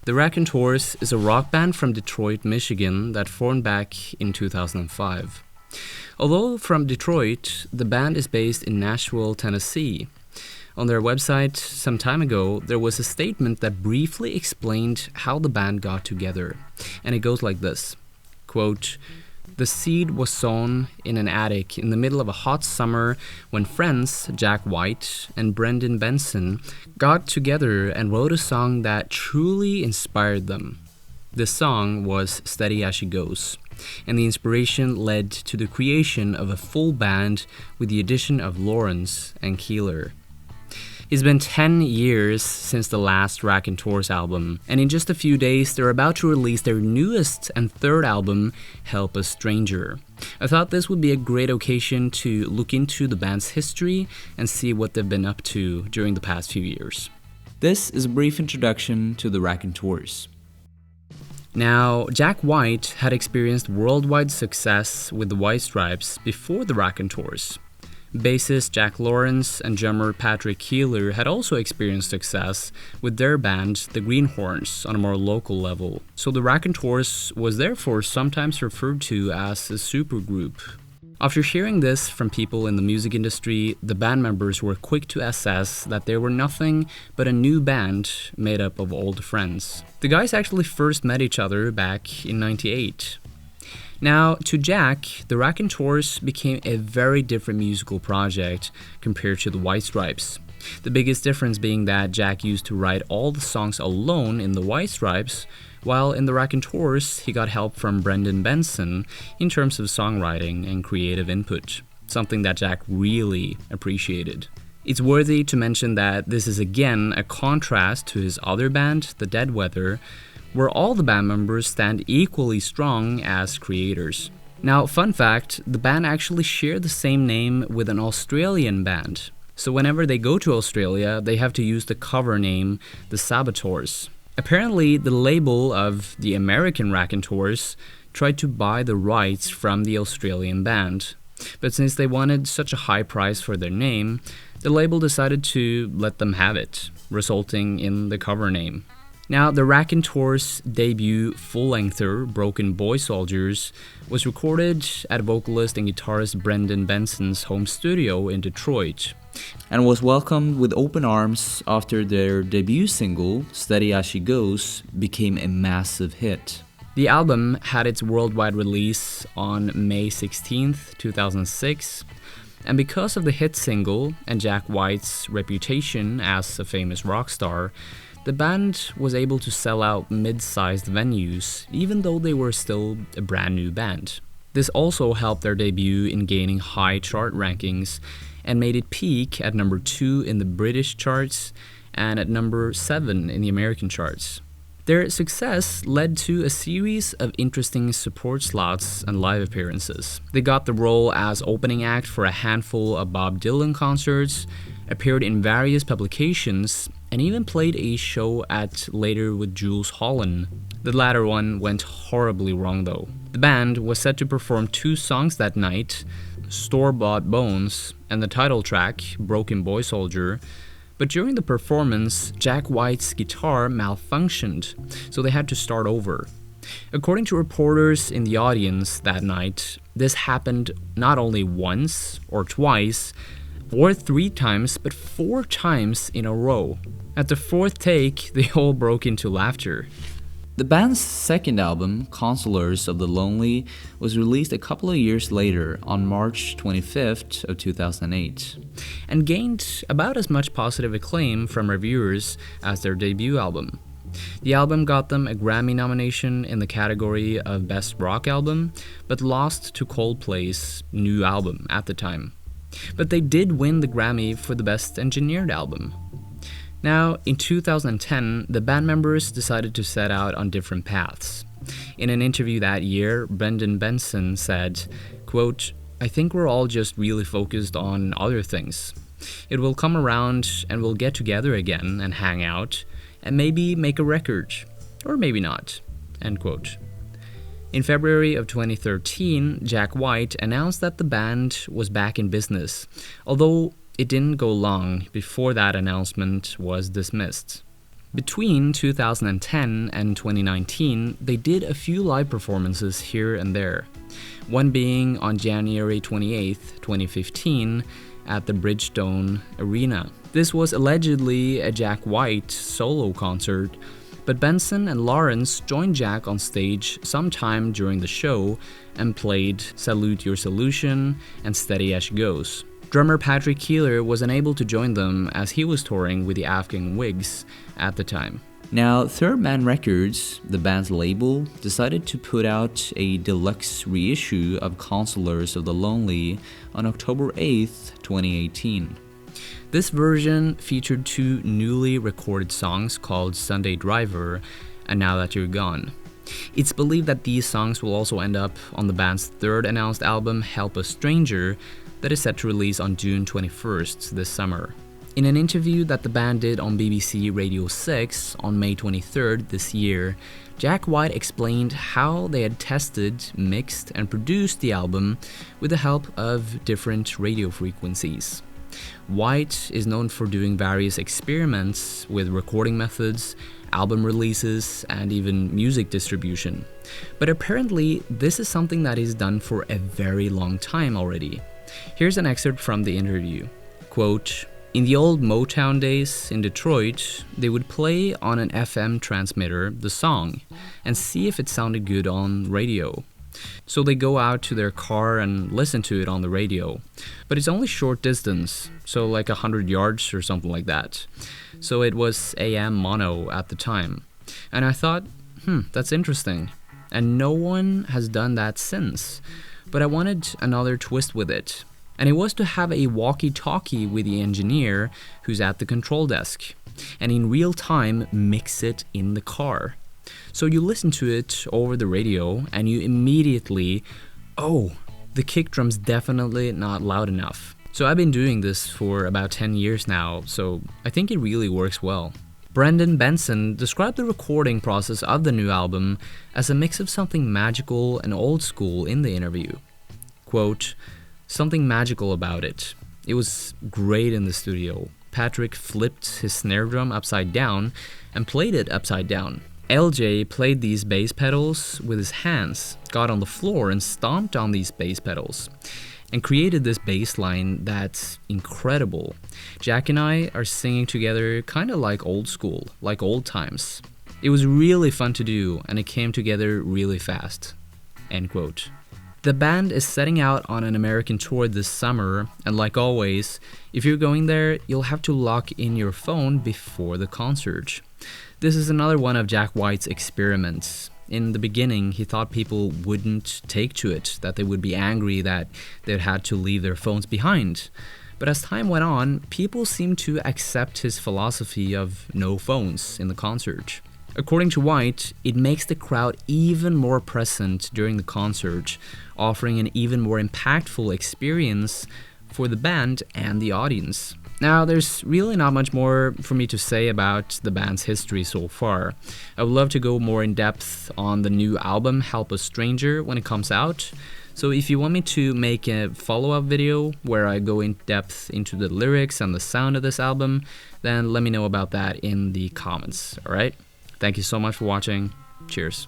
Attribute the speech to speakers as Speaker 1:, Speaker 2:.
Speaker 1: The Raconteurs is a rock band from Detroit, Michigan that formed back in 2005. Although from Detroit, the band is based in Nashville, Tennessee. On their website some time ago, there was a statement that briefly explained how the band got together. And it goes like this, quote, "The seed was sown in an attic in the middle of a hot summer when friends, Jack White and Brendan Benson, got together and wrote a song that truly inspired them. The song was Steady As She Goes, and the inspiration led to the creation of a full band with the addition of Lawrence and Keeler." It's been 10 years since the last Raconteurs album, and in just a few days they're about to release their newest and third album, Help a Stranger. I thought this would be a great occasion to look into the band's history and see what they've been up to during the past few years. This is a brief introduction to the Raconteurs. Now, Jack White had experienced worldwide success with the White Stripes before the Raconteurs. Bassist Jack Lawrence and drummer Patrick Keeler had also experienced success with their band, the Greenhorns, on a more local level. So the Raconteurs was therefore sometimes referred to as a supergroup. After hearing this from people in the music industry, the band members were quick to assess that they were nothing but a new band made up of old friends. The guys actually first met each other back in '98. Now, to Jack, the Raconteurs became a very different musical project compared to the White Stripes. The biggest difference being that Jack used to write all the songs alone in the White Stripes, while in the Raconteurs he got help from Brendan Benson in terms of songwriting and creative input, something that Jack really appreciated. It's worthy to mention that this is again a contrast to his other band, The Dead Weather, where all the band members stand equally strong as creators. Now, fun fact, the band actually share the same name with an Australian band. So whenever they go to Australia, they have to use the cover name, The Saboteurs. Apparently, the label of the American Raconteurs tried to buy the rights from the Australian band. But since they wanted such a high price for their name, the label decided to let them have it, resulting in the cover name. Now, the Raconteurs' debut full-lengther, Broken Boy Soldiers, was recorded at vocalist and guitarist Brendan Benson's home studio in Detroit, and was welcomed with open arms after their debut single, Steady As She Goes, became a massive hit. The album had its worldwide release on May 16th, 2006, and because of the hit single and Jack White's reputation as a famous rock star, the band was able to sell out mid-sized venues, even though they were still a brand new band. This also helped their debut in gaining high chart rankings and made it peak at number 2 in the British charts and at number 7 in the American charts. Their success led to a series of interesting support slots and live appearances. They got the role as opening act for a handful of Bob Dylan concerts, appeared in various publications, and even played a show at Later with Jules Holland. The latter one went horribly wrong though. The band was set to perform 2 songs that night, Store Bought Bones and the title track, Broken Boy Soldier, but during the performance, Jack White's guitar malfunctioned, so they had to start over. According to reporters in the audience that night, this happened not only once or twice, or 3 times, but 4 times in a row. At the 4th take, they all broke into laughter. The band's second album, Consolers of the Lonely, was released a couple of years later on March 25th of 2008, and gained about as much positive acclaim from reviewers as their debut album. The album got them a Grammy nomination in the category of Best Rock Album, but lost to Coldplay's New Album at the time. But they did win the Grammy for the Best Engineered Album. Now, in 2010, the band members decided to set out on different paths. In an interview that year, Brendan Benson said, quote, "I think we're all just really focused on other things. It will come around and we'll get together again and hang out and maybe make a record, or maybe not," end quote. In February of 2013, Jack White announced that the band was back in business, although it didn't go long before that announcement was dismissed. Between 2010 and 2019, they did a few live performances here and there, one being on January 28, 2015, at the Bridgestone Arena. This was allegedly a Jack White solo concert, but Benson and Lawrence joined Jack on stage sometime during the show and played Salute Your Solution and Steady As She Goes. Drummer Patrick Keeler was unable to join them as he was touring with the Afghan Whigs at the time. Now, Third Man Records, the band's label, decided to put out a deluxe reissue of Counselors of the Lonely on October 8th, 2018. This version featured two newly recorded songs called Sunday Driver and Now That You're Gone. It's believed that these songs will also end up on the band's third announced album, Help a Stranger, that is set to release on June 21st this summer. In an interview that the band did on BBC Radio 6 on May 23rd this year, Jack White explained how they had tested, mixed, and produced the album with the help of different radio frequencies. White is known for doing various experiments with recording methods, album releases, and even music distribution. But apparently, this is something that he's done for a very long time already. Here's an excerpt from the interview. Quote, "In the old Motown days in Detroit, they would play on an FM transmitter the song and see if it sounded good on radio. So they go out to their car and listen to it on the radio. But it's only short distance, so like 100 yards or something like that. So it was AM mono at the time. And I thought, that's interesting. And no one has done that since. But I wanted another twist with it. And it was to have a walkie-talkie with the engineer who's at the control desk. And in real time, mix it in the car. So you listen to it over the radio and you immediately, the kick drum's definitely not loud enough. So I've been doing this for about 10 years now, so I think it really works well." Brendan Benson described the recording process of the new album as a mix of something magical and old school in the interview. Quote, "Something magical about it. It was great in the studio. Patrick flipped his snare drum upside down and played it upside down. LJ played these bass pedals with his hands, got on the floor and stomped on these bass pedals, and created this bass line that's incredible. Jack and I are singing together kind of like old school, like old times. It was really fun to do, and it came together really fast." End quote. The band is setting out on an American tour this summer, and like always, if you're going there, you'll have to lock in your phone before the concert. This is another one of Jack White's experiments. In the beginning, he thought people wouldn't take to it, that they would be angry that they'd had to leave their phones behind. But as time went on, people seemed to accept his philosophy of no phones in the concert. According to White, it makes the crowd even more present during the concert, offering an even more impactful experience for the band and the audience. Now, there's really not much more for me to say about the band's history so far. I would love to go more in depth on the new album, Help a Stranger, when it comes out. So if you want me to make a follow-up video where I go in depth into the lyrics and the sound of this album, then let me know about that in the comments, alright? Thank you so much for watching. Cheers.